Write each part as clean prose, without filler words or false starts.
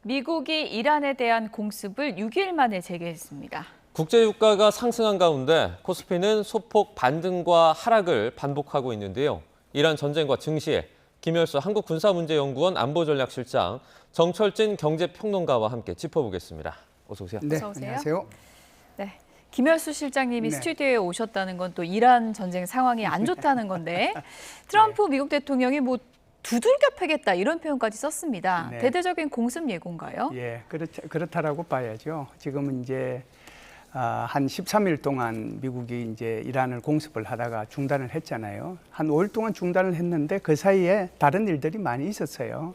미국이 이란에 대한 공습을 6일 만에 재개했습니다. 국제유가가 상승한 가운데 코스피는 소폭 반등과 하락을 반복하고 있는데요. 이란 전쟁과 증시에 김열수 한국군사문제연구원 안보전략실장, 정철진 경제평론가와 함께 짚어보겠습니다. 어서 오세요. 네, 어서 오세요. 안녕하세요. 네, 김열수 실장님이 네. 스튜디오에 오셨다는 건 또 이란 전쟁 상황이 안 좋다는 건데 트럼프 미국 대통령이 뭐 두들겨 패겠다 이런 표현까지 썼습니다. 네. 대대적인 공습 예고인가요? 예, 그렇다라고 봐야죠. 지금은 이제 한 13일 동안 미국이 이제 이란을 공습을 하다가 중단을 했잖아요. 한 5일 동안 중단을 했는데 그 사이에 다른 일들이 많이 있었어요.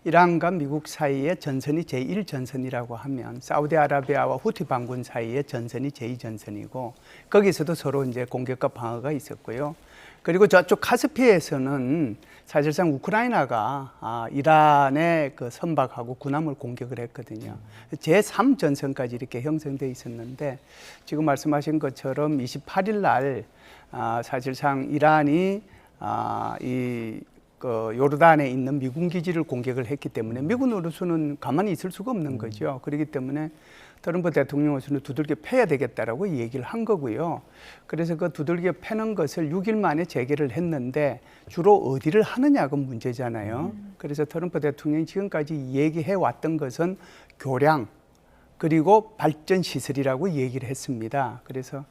이란과 미국 사이의 전선이 제1전선이라고 하면 사우디아라비아와 후티 반군 사이의 전선이 제2전선이고 거기서도 서로 이제 공격과 방어가 있었고요. 그리고 저쪽 카스피에서는 사실상 우크라이나가 이란의 그 선박하고 군함을 공격을 했거든요. 제3전선까지 이렇게 형성돼 있었는데 지금 말씀하신 것처럼 28일 날 사실상 이란이 그 요르단에 있는 미군 기지를 공격을 했기 때문에 미군으로서는 가만히 있을 수가 없는 거죠. 그렇기 때문에 트럼프 대통령으로서는 두들겨 패야 되겠다라고 얘기를 한 거고요. 그래서 그 두들겨 패는 것을 6일 만에 재개를 했는데 주로 어디를 하느냐가 문제잖아요. 그래서 트럼프 대통령이 지금까지 얘기해 왔던 것은 교량 그리고 발전 시설이라고 얘기를 했습니다. 그래서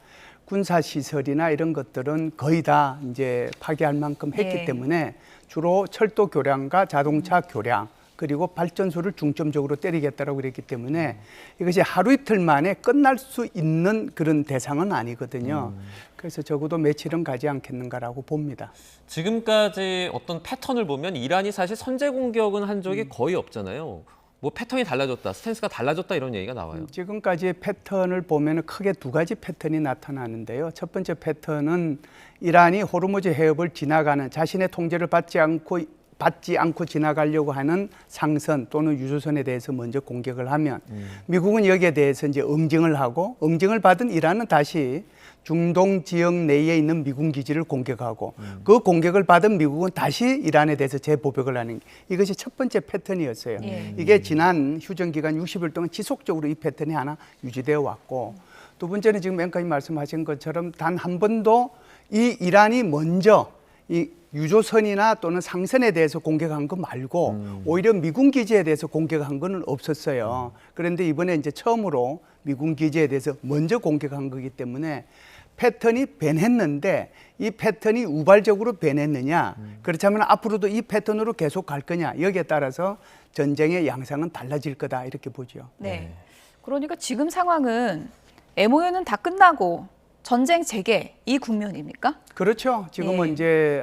군사 시설이나 이런 것들은 거의 다 이제 파괴할 만큼 했기 때문에 주로 철도 교량과 자동차 교량 그리고 발전소를 중점적으로 때리겠다라고 그랬기 때문에 이것이 하루 이틀 만에 끝날 수 있는 그런 대상은 아니거든요. 그래서 적어도 며칠은 가지 않겠는가라고 봅니다. 지금까지 어떤 패턴을 보면 이란이 사실 선제 공격은 한 적이 거의 없잖아요. 뭐 패턴이 달라졌다, 스탠스가 달라졌다 이런 얘기가 나와요. 지금까지의 패턴을 보면 크게 두 가지 패턴이 나타나는데요. 첫 번째 패턴은 이란이 호르무즈 해협을 지나가는 자신의 통제를 받지 않고 지나가려고 하는 상선 또는 유조선에 대해서 먼저 공격을 하면 미국은 여기에 대해서 이제 응징을 하고 응징을 받은 이란은 다시 중동 지역 내에 있는 미군 기지를 공격하고 그 공격을 받은 미국은 다시 이란에 대해서 재보복을 하는 이것이 첫 번째 패턴이었어요. 이게 지난 휴전 기간 60일 동안 지속적으로 이 패턴이 하나 유지되어 왔고 두 번째는 지금 맨까지 말씀하신 것처럼 단 한 번도 이 이란이 먼저 이 유조선이나 또는 상선에 대해서 공격한 거 말고 오히려 미군 기지에 대해서 공격한 거는 없었어요. 그런데 이번에 이제 처음으로 미군 기지에 대해서 먼저 공격한 거기 때문에 패턴이 변했는데 이 패턴이 우발적으로 변했느냐 그렇다면 앞으로도 이 패턴으로 계속 갈 거냐 여기에 따라서 전쟁의 양상은 달라질 거다 이렇게 보죠. 네. 그러니까 지금 상황은 MOU는 다 끝나고 전쟁 재개 이 국면입니까? 그렇죠. 지금은 이제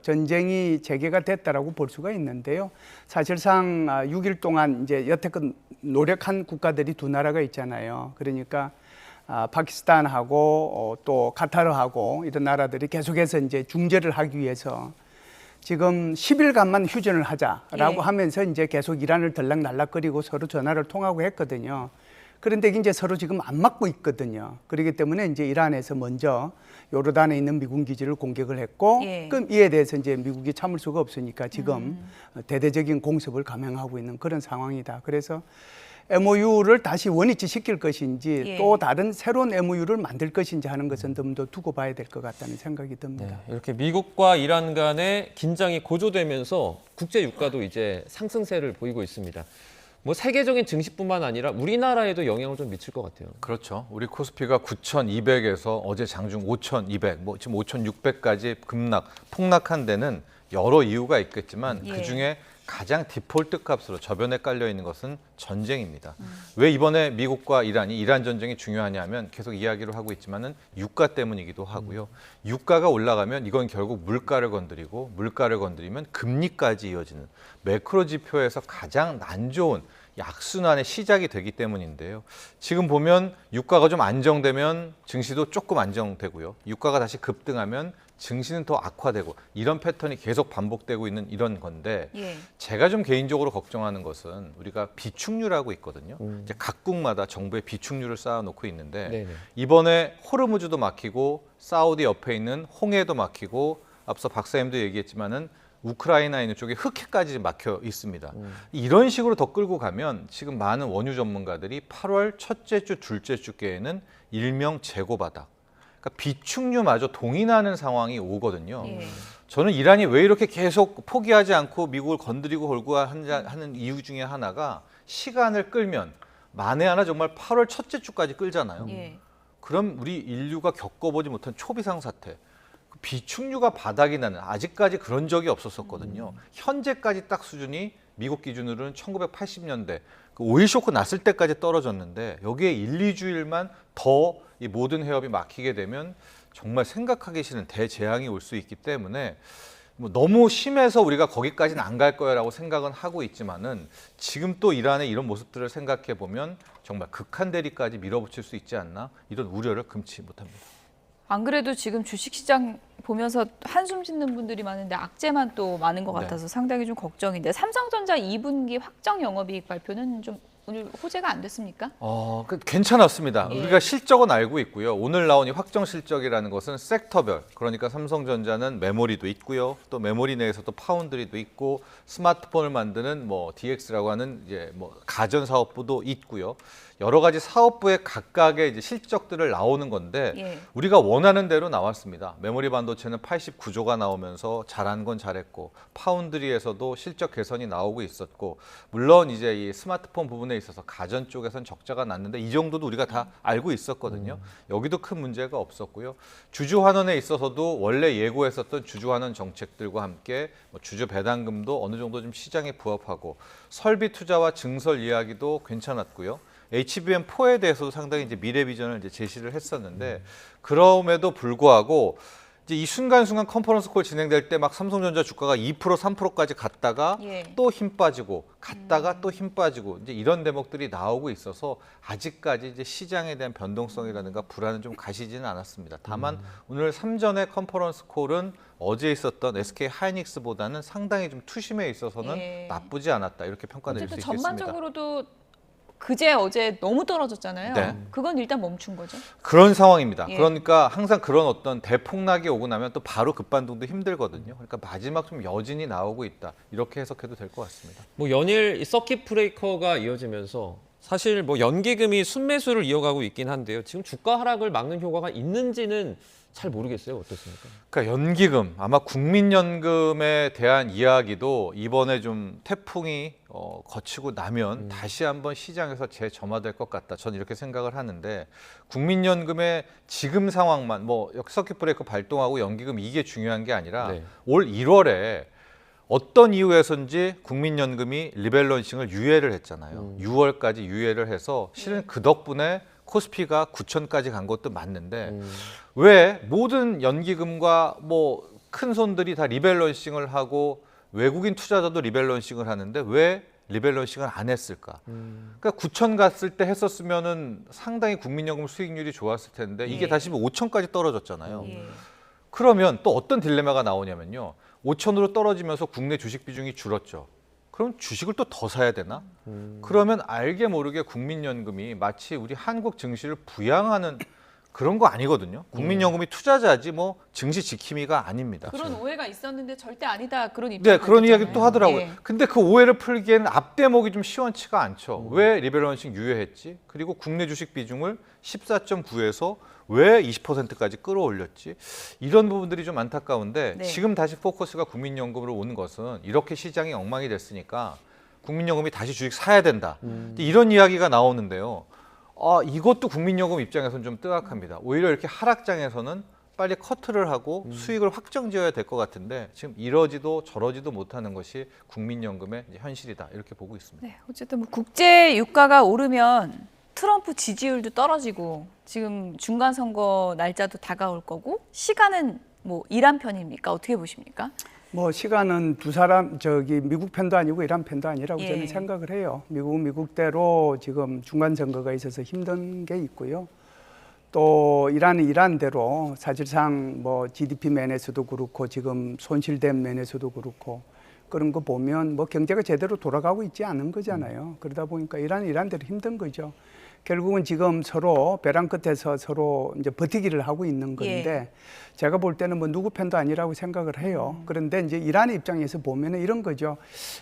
전쟁이 재개가 됐다라고 볼 수가 있는데요. 사실상 6일 동안 이제 여태껏 노력한 국가들이 두 나라가 있잖아요. 그러니까 파키스탄하고 또 카타르하고 이런 나라들이 계속해서 이제 중재를 하기 위해서 지금 10일간만 휴전을 하자라고 하면서 이제 계속 이란을 들락날락거리고 서로 전화를 통하고 했거든요. 그런데 이제 서로 지금 안 맞고 있거든요. 그렇기 때문에 이제 이란에서 먼저 요르단에 있는 미군 기지를 공격을 했고, 그럼 이에 대해서 이제 미국이 참을 수가 없으니까 지금 대대적인 공습을 감행하고 있는 그런 상황이다. 그래서 MOU를 다시 원위치 시킬 것인지 또 다른 새로운 MOU를 만들 것인지 하는 것은 좀 더 두고 봐야 될 것 같다는 생각이 듭니다. 네, 이렇게 미국과 이란 간의 긴장이 고조되면서 국제 유가도 이제 상승세를 보이고 있습니다. 뭐 세계적인 증시뿐만 아니라 우리나라에도 영향을 좀 미칠 것 같아요. 그렇죠. 우리 코스피가 9,200에서 어제 장중 5,200, 뭐 지금 5,600까지 폭락한 데는 여러 이유가 있겠지만 그중에 가장 디폴트 값으로 저변에 깔려 있는 것은 전쟁입니다. 왜 이번에 미국과 이란이 이란 전쟁이 중요하냐면 계속 이야기를 하고 있지만은 유가 때문이기도 하고요. 유가가 올라가면 이건 결국 물가를 건드리고 물가를 건드리면 금리까지 이어지는 매크로 지표에서 가장 안 좋은 악순환의 시작이 되기 때문인데요. 지금 보면 유가가 좀 안정되면 증시도 조금 안정되고요. 유가가 다시 급등하면 증시는 더 악화되고 이런 패턴이 계속 반복되고 있는 이런 건데 제가 좀 개인적으로 걱정하는 것은 우리가 비축률하고 있거든요. 이제 각국마다 정부의 비축률을 쌓아놓고 있는데 이번에 호르무즈도 막히고 사우디 옆에 있는 홍해도 막히고 앞서 박사님도 얘기했지만은 우크라이나에 있는 쪽에 흑해까지 막혀 있습니다. 이런 식으로 더 끌고 가면 지금 많은 원유 전문가들이 8월 첫째 주, 둘째 주께에는 일명 재고바닥, 그러니까 비축유마저 동인하는 상황이 오거든요. 예. 저는 이란이 왜 이렇게 계속 포기하지 않고 미국을 건드리고 걸고 하는 이유 중에 하나가 시간을 끌면 만에 하나 정말 8월 첫째 주까지 끌잖아요. 예. 그럼 우리 인류가 겪어보지 못한 초비상 사태, 비축유가 바닥이 나는 아직까지 그런 적이 없었거든요. 현재까지 딱 수준이 미국 기준으로는 1980년대 그 오일 쇼크 났을 때까지 떨어졌는데 여기에 1, 2주일만 더 이 모든 해협이 막히게 되면 정말 생각하기 싫은 대재앙이 올 수 있기 때문에 뭐 너무 심해서 우리가 거기까지는 안 갈 거야라고 생각은 하고 있지만은 지금 또 이란의 이런 모습들을 생각해 보면 정말 극한 대리까지 밀어붙일 수 있지 않나 이런 우려를 금치 못합니다. 안 그래도 지금 주식시장 보면서 한숨 짓는 분들이 많은데 악재만 또 많은 것 같아서 상당히 좀 걱정인데 삼성전자 2분기 확정 영업이익 발표는 좀 오늘 호재가 안 됐습니까? 괜찮았습니다. 예. 우리가 실적은 알고 있고요. 오늘 나온 이 확정 실적이라는 것은 섹터별, 그러니까 삼성전자는 메모리도 있고요. 또 메모리 내에서도 파운드리도 있고 스마트폰을 만드는 뭐 DX라고 하는 이제 뭐 가전 사업부도 있고요. 여러 가지 사업부의 각각의 이제 실적들을 나오는 건데 예. 우리가 원하는 대로 나왔습니다. 메모리 반도체는 89조가 나오면서 잘한 건 잘했고 파운드리에서도 실적 개선이 나오고 있었고 물론 이제 이 스마트폰 부분에 있어서 가전 쪽에선 적자가 났는데 이 정도도 우리가 다 알고 있었거든요. 여기도 큰 문제가 없었고요. 주주 환원에 있어서도 원래 예고했었던 주주 환원 정책들과 함께 뭐 주주 배당금도 어느 정도 좀 시장에 부합하고 설비 투자와 증설 이야기도 괜찮았고요. HBM4에 대해서도 상당히 이제 미래 비전을 이제 제시를 했었는데 그럼에도 불구하고 이제 이 순간순간 컨퍼런스 콜 진행될 때 막 삼성전자 주가가 2% 3%까지 갔다가 예. 또 힘 빠지고 갔다가 또 힘 빠지고 이제 이런 대목들이 나오고 있어서 아직까지 이제 시장에 대한 변동성이라든가 불안은 좀 가시지는 않았습니다. 다만 오늘 3전의 컨퍼런스 콜은 어제 있었던 SK 하이닉스보다는 상당히 좀 투심에 있어서는 예. 나쁘지 않았다 이렇게 평가드릴 수 어쨌든 있겠습니다. 전반적으로도 그제 어제 너무 떨어졌잖아요. 네. 그건 일단 멈춘 거죠. 그런 상황입니다. 예. 그러니까 항상 그런 어떤 대폭락이 오고 나면 또 바로 급반등도 힘들거든요. 그러니까 마지막 좀 여진이 나오고 있다. 이렇게 해석해도 될 것 같습니다. 뭐 연일 이 서킷 브레이커가 이어지면서 사실 뭐 연기금이 순매수를 이어가고 있긴 한데요. 지금 주가 하락을 막는 효과가 있는지는 잘 모르겠어요. 어떻습니까? 그러니까 연기금, 아마 국민연금에 대한 이야기도 이번에 좀 태풍이 거치고 나면 다시 한번 시장에서 재점화될 것 같다. 저는 이렇게 생각을 하는데 국민연금의 지금 상황만 뭐 서킷 브레이커 발동하고 연기금 이게 중요한 게 아니라 네. 올 1월에 어떤 이유에서인지 국민연금이 리밸런싱을 유예를 했잖아요. 6월까지 유예를 해서 실은 그 덕분에 코스피가 9천까지 간 것도 맞는데 왜 모든 연기금과 뭐 큰 손들이 다 리밸런싱을 하고 외국인 투자자도 리밸런싱을 하는데 왜 리밸런싱을 안 했을까? 그러니까 9천 갔을 때 했었으면은 상당히 국민연금 수익률이 좋았을 텐데 이게 예. 다시 5천까지 떨어졌잖아요. 예. 그러면 또 어떤 딜레마가 나오냐면요. 5천으로 떨어지면서 국내 주식 비중이 줄었죠. 그럼 주식을 또 더 사야 되나? 그러면 알게 모르게 국민연금이 마치 우리 한국 증시를 부양하는 그런 거 아니거든요. 국민연금이 투자자지 뭐 증시 지킴이가 아닙니다. 그런 오해가 있었는데 절대 아니다. 그런 입장. 네, 그런 이야기 또 하더라고요. 예. 근데 그 오해를 풀기에는 앞대목이 좀 시원치가 않죠. 왜 리밸런싱 유예했지? 그리고 국내 주식 비중을 14.9에서 왜 20%까지 끌어올렸지? 이런 부분들이 좀 안타까운데 네. 지금 다시 포커스가 국민연금으로 오는 것은 이렇게 시장이 엉망이 됐으니까 국민연금이 다시 주식 사야 된다. 이런 이야기가 나오는데요. 이것도 국민연금 입장에서는 좀 뜨악합니다. 오히려 이렇게 하락장에서는 빨리 커트를 하고 수익을 확정지어야 될 것 같은데 지금 이러지도 저러지도 못하는 것이 국민연금의 이제 현실이다. 이렇게 보고 있습니다. 네, 어쨌든 뭐 국제 유가가 오르면 트럼프 지지율도 떨어지고 지금 중간 선거 날짜도 다가올 거고 시간은 뭐 이란 편입니까? 어떻게 보십니까? 뭐 시간은 두 사람 미국 편도 아니고 이란 편도 아니라고 예. 저는 생각을 해요. 미국은 미국대로 지금 중간 선거가 있어서 힘든 게 있고요. 또 이란은 이란대로 사실상 뭐 GDP 면에서도 그렇고 지금 손실된 면에서도 그렇고 그런 거 보면 뭐 경제가 제대로 돌아가고 있지 않은 거잖아요. 그러다 보니까 이란대로 힘든 거죠. 결국은 지금 서로 벼랑 끝에서 서로 이제 버티기를 하고 있는 건데 제가 볼 때는 뭐 누구 편도 아니라고 생각을 해요. 그런데 이제 이란의 입장에서 보면은 이런 거죠.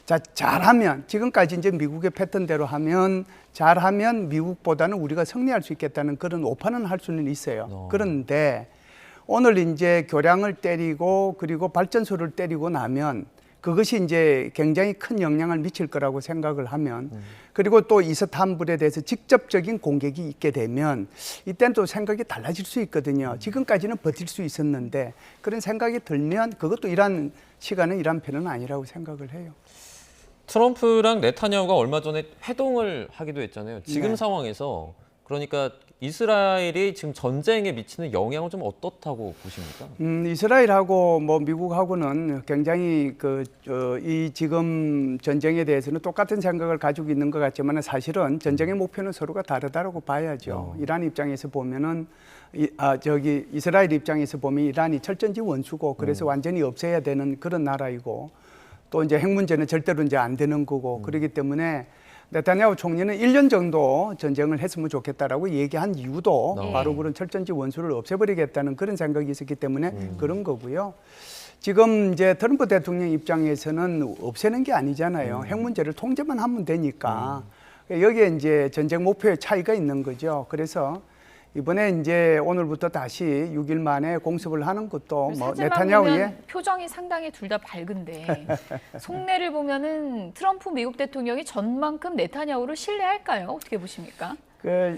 자, 잘하면 지금까지 이제 미국의 패턴대로 하면 잘하면 미국보다는 우리가 승리할 수 있겠다는 그런 오판은 할 수는 있어요. 그런데 오늘 이제 교량을 때리고 그리고 발전소를 때리고 나면 그것이 이제 굉장히 큰 영향을 미칠 거라고 생각을 하면 그리고 또 이스탄불에 대해서 직접적인 공격이 있게 되면 이때는 또 생각이 달라질 수 있거든요. 지금까지는 버틸 수 있었는데 그런 생각이 들면 그것도 이란 시간은 이란 편은 아니라고 생각을 해요. 트럼프랑 네타냐후가 얼마 전에 회동을 하기도 했잖아요. 지금 네. 상황에서 그러니까 이스라엘이 지금 전쟁에 미치는 영향은 좀 어떻다고 보십니까? 이스라엘하고 뭐 미국하고는 굉장히 이 지금 전쟁에 대해서는 똑같은 생각을 가지고 있는 것 같지만 사실은 전쟁의 목표는 서로가 다르다고 봐야죠. 이란 입장에서 보면은 이스라엘 입장에서 보면 이란이 철전지 원수고 그래서 완전히 없애야 되는 그런 나라이고 또 이제 핵 문제는 절대로 이제 안 되는 거고 그렇기 때문에 네타냐후 총리는 1년 정도 전쟁을 했으면 좋겠다라고 얘기한 이유도 바로 그런 철전지 원수를 없애버리겠다는 그런 생각이 있었기 때문에 그런 거고요. 지금 이제 트럼프 대통령 입장에서는 없애는 게 아니잖아요. 핵 문제를 통제만 하면 되니까 여기에 이제 전쟁 목표의 차이가 있는 거죠. 그래서 이번에 이제 오늘부터 다시 6일 만에 공습을 하는 것도 뭐 네타냐후의 표정이 상당히 둘 다 밝은데 속내를 보면은 트럼프 미국 대통령이 전만큼 네타냐후를 신뢰할까요? 어떻게 보십니까?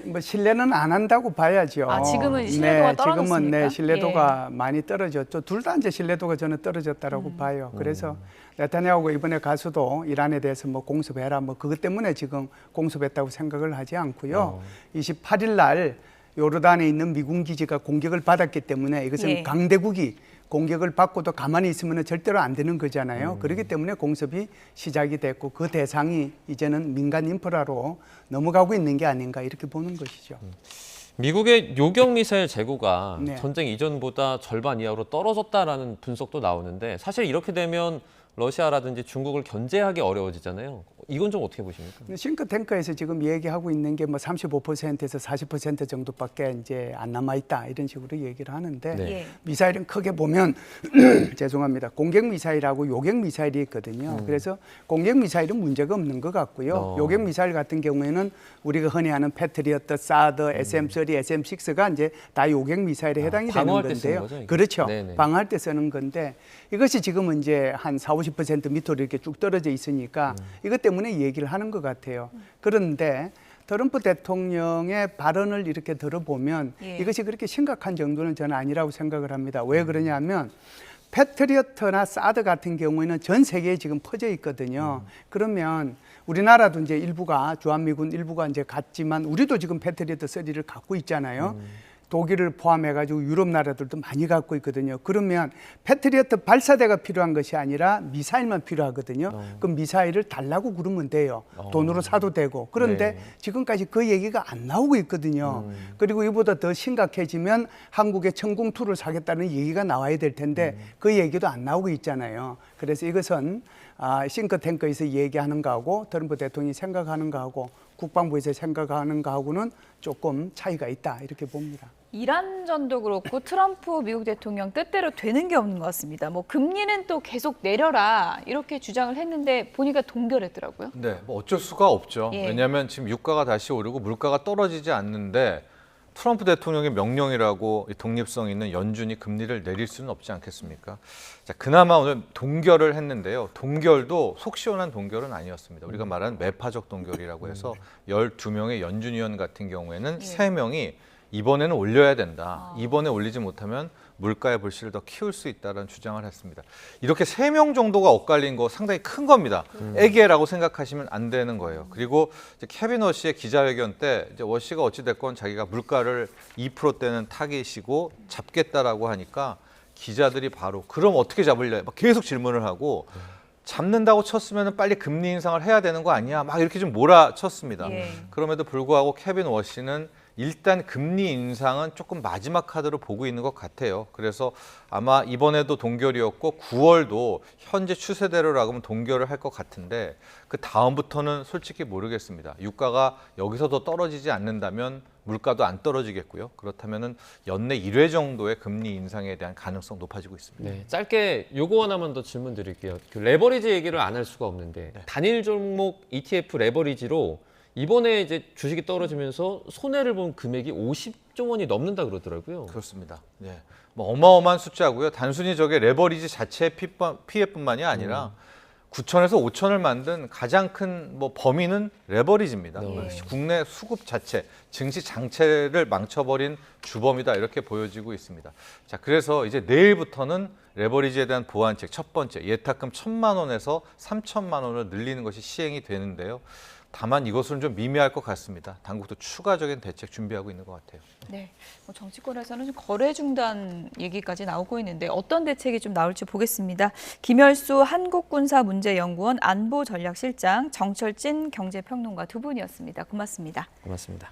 뭐 신뢰는 안 한다고 봐야죠. 아, 지금은 신뢰도가 떨어졌습니까? 지금은 네, 신뢰도가 많이 떨어졌죠. 둘 다 이제 신뢰도가 저는 떨어졌다라고 봐요. 그래서 네타냐후가 이번에 가서도 이란에 대해서 뭐 공습해라 뭐 그것 때문에 지금 공습했다고 생각을 하지 않고요. 28일 날 요르단에 있는 미군 기지가 공격을 받았기 때문에 이것은 강대국이 공격을 받고도 가만히 있으면 절대로 안 되는 거잖아요. 그렇기 때문에 공습이 시작이 됐고 그 대상이 이제는 민간 인프라로 넘어가고 있는 게 아닌가 이렇게 보는 것이죠. 미국의 요격 미사일 재고가 네. 전쟁 이전보다 절반 이하로 떨어졌다라는 분석도 나오는데 사실 이렇게 되면 러시아라든지 중국을 견제하기 어려워지잖아요. 이건 좀 어떻게 보십니까? 싱크탱크에서 지금 얘기하고 있는 게 뭐 35%에서 40% 정도밖에 이제 안 남아 있다 이런 식으로 얘기를 하는데 네. 미사일은 크게 보면 죄송합니다. 공격 미사일하고 요격 미사일이 있거든요. 그래서 공격 미사일은 문제가 없는 것 같고요. 요격 미사일 같은 경우에는 우리가 흔히 아는 패트리어트, 사드, SM3, SM6가 이제 다 요격 미사일에 해당이 되는 방어할 때 쓰는 건데요. 거죠, 이게? 그렇죠. 네네. 방어할 때 쓰는 건데 이것이 지금은 이제 한 40~50% 밑으로 이렇게 쭉 떨어져 있으니까 이것 때문에 얘기를 하는 것 같아요. 그런데 트럼프 대통령의 발언을 이렇게 들어보면 이것이 그렇게 심각한 정도는 저는 아니라고 생각을 합니다. 왜 그러냐면 패트리어트나 사드 같은 경우에는 전 세계에 지금 퍼져 있거든요. 그러면 우리나라도 이제 일부가 주한미군 일부가 이제 갔지만 우리도 지금 패트리어트 3를 갖고 있잖아요. 독일을 포함해가지고 유럽 나라들도 많이 갖고 있거든요. 그러면 패트리어트 발사대가 필요한 것이 아니라 미사일만 필요하거든요. 그럼 미사일을 달라고 그러면 돼요. 돈으로 사도 되고. 그런데 네. 지금까지 그 얘기가 안 나오고 있거든요. 그리고 이보다 더 심각해지면 한국의 천궁2를 사겠다는 얘기가 나와야 될 텐데 그 얘기도 안 나오고 있잖아요. 그래서 이것은 싱크탱크에서 얘기하는 거하고 트럼프 대통령이 생각하는 거하고 국방부에서 생각하는 거하고는 조금 차이가 있다 이렇게 봅니다. 이란전도 그렇고 트럼프 미국 대통령 뜻대로 되는 게 없는 것 같습니다. 뭐 금리는 또 계속 내려라 이렇게 주장을 했는데 보니까 동결했더라고요. 네, 뭐 어쩔 수가 없죠. 예. 왜냐하면 지금 유가가 다시 오르고 물가가 떨어지지 않는데 트럼프 대통령의 명령이라고 독립성 있는 연준이 금리를 내릴 수는 없지 않겠습니까? 자, 그나마 오늘 동결을 했는데요. 동결도 속 시원한 동결은 아니었습니다. 우리가 말하는 매파적 동결이라고 해서 12명의 연준위원 같은 경우에는 3명이 이번에는 올려야 된다. 이번에 올리지 못하면 물가의 불씨를 더 키울 수 있다는 주장을 했습니다. 이렇게 3명 정도가 엇갈린 거 상당히 큰 겁니다. 애기라고 생각하시면 안 되는 거예요. 그리고 이제 케빈 워시의 기자회견 때 이제 워시가 어찌됐건 자기가 물가를 2%대는 타깃이고 잡겠다라고 하니까 기자들이 바로 그럼 어떻게 잡으려 막 계속 질문을 하고 잡는다고 쳤으면 빨리 금리 인상을 해야 되는 거 아니야? 막 이렇게 좀 몰아쳤습니다. 예. 그럼에도 불구하고 케빈 워시는 일단 금리 인상은 조금 마지막 카드로 보고 있는 것 같아요. 그래서 아마 이번에도 동결이었고 9월도 현재 추세대로라고 하면 동결을 할 것 같은데 그 다음부터는 솔직히 모르겠습니다. 유가가 여기서 더 떨어지지 않는다면 물가도 안 떨어지겠고요. 그렇다면은 연내 1회 정도의 금리 인상에 대한 가능성 높아지고 있습니다. 네, 짧게 요거 하나만 더 질문 드릴게요. 그 레버리지 얘기를 안 할 수가 없는데 단일 종목 ETF 레버리지로 이번에 이제 주식이 떨어지면서 손해를 본 금액이 50조 원이 넘는다 그러더라고요. 그렇습니다. 네. 뭐 어마어마한 숫자고요. 단순히 저게 레버리지 자체의 피해뿐만이 아니라 9천에서 5천을 만든 가장 큰 뭐 범위는 레버리지입니다. 네. 국내 수급 자체, 증시 장체를 망쳐버린 주범이다 이렇게 보여지고 있습니다. 자, 그래서 이제 내일부터는 레버리지에 대한 보완책 첫 번째 예탁금 1,000만 원에서 3,000만 원을 늘리는 것이 시행이 되는데요. 다만 이것은 좀 미미할 것 같습니다. 당국도 추가적인 대책 준비하고 있는 것 같아요. 네, 뭐 정치권에서는 좀 거래 중단 얘기까지 나오고 있는데 어떤 대책이 좀 나올지 보겠습니다. 김열수 한국군사문제연구원 안보전략실장, 정철진 경제평론가 두 분이었습니다. 고맙습니다. 고맙습니다.